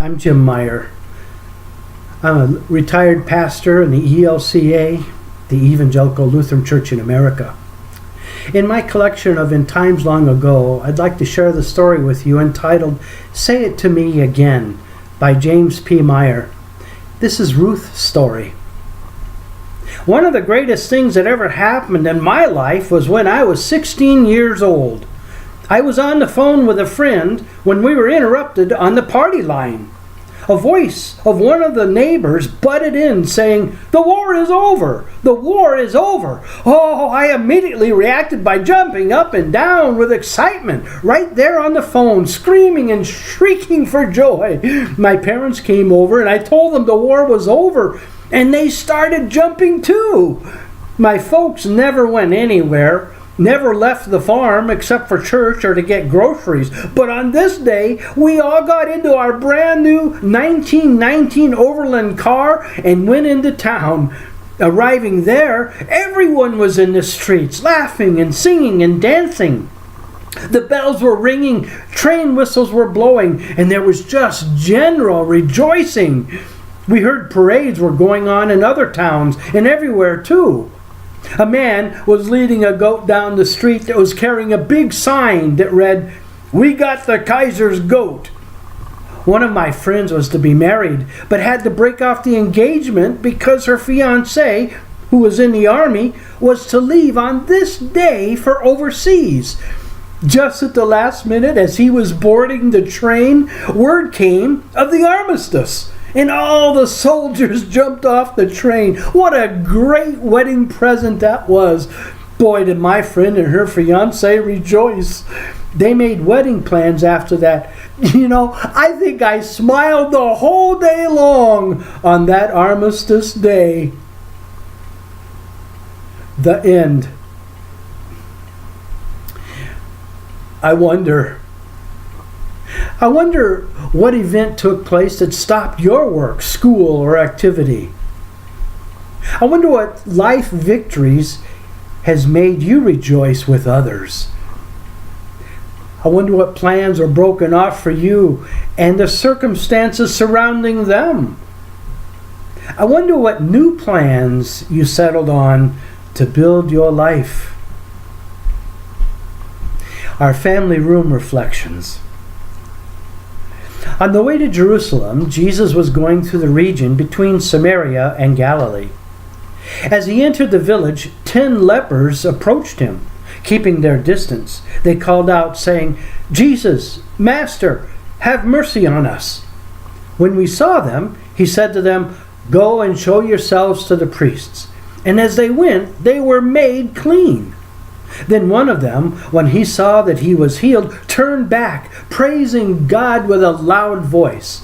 I'm Jim Meyer. I'm a retired pastor in the ELCA, the Evangelical Lutheran Church in America. In my collection of In Times Long Ago, I'd like to share the story with you entitled Say It to Me Again by James P. Meyer. This is Ruth's story. One of the greatest things that ever happened in my life was when I was 16 years old. I was on the phone with a friend when we were interrupted on the party line. A voice of one of the neighbors butted in saying, "The war is over! The war is over!" Oh, I immediately reacted by jumping up and down with excitement, right there on the phone, screaming and shrieking for joy. My parents came over and I told them the war was over, and they started jumping too. My folks never went anywhere. Never left the farm except for church or to get groceries. But on this day, we all got into our brand new 1919 Overland car and went into town. Arriving there, everyone was in the streets, laughing and singing and dancing. The bells were ringing, train whistles were blowing, and there was just general rejoicing. We heard parades were going on in other towns and everywhere too. A man was leading a goat down the street that was carrying a big sign that read, "We got the Kaiser's goat." One of my friends was to be married, but had to break off the engagement because her fiancé, who was in the army, was to leave on this day for overseas. Just at the last minute, as he was boarding the train, word came of the armistice. And all the soldiers jumped off the train. What a great wedding present that was. Boy, did my friend and her fiancé rejoice. They made wedding plans after that. I think I smiled the whole day long on that armistice day. The end. I wonder what event took place that stopped your work, school, or activity. I wonder what life victories has made you rejoice with others. I wonder what plans are broken off for you and the circumstances surrounding them. I wonder what new plans you settled on to build your life. Our family room reflections. On the way to Jerusalem, Jesus was going through the region between Samaria and Galilee. As he entered the village, 10 lepers approached him, keeping their distance. They called out, saying, "Jesus, Master, have mercy on us." When we saw them, he said to them, "Go and show yourselves to the priests." And as they went, they were made clean. Then one of them, when he saw that he was healed, turned back, praising God with a loud voice.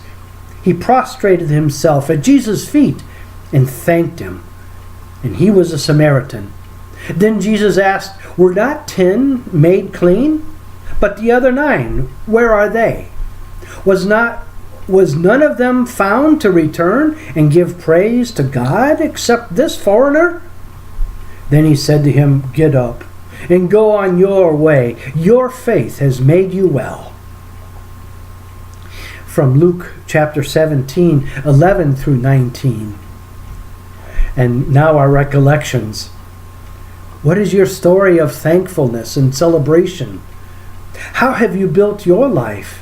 He prostrated himself at Jesus' feet and thanked him. And he was a Samaritan. Then Jesus asked, "Were not 10 made clean? But the other 9, where are they? Was none of them found to return and give praise to God except this foreigner?" Then he said to him, "Get up and go on your way. Your faith has made you well." From Luke chapter 17, 11 through 19. And now our recollections. What is your story of thankfulness and celebration? How have you built your life,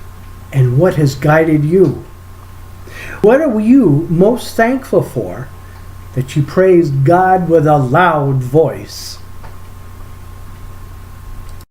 and what has guided you? What are you most thankful for that you praise God with a loud voice?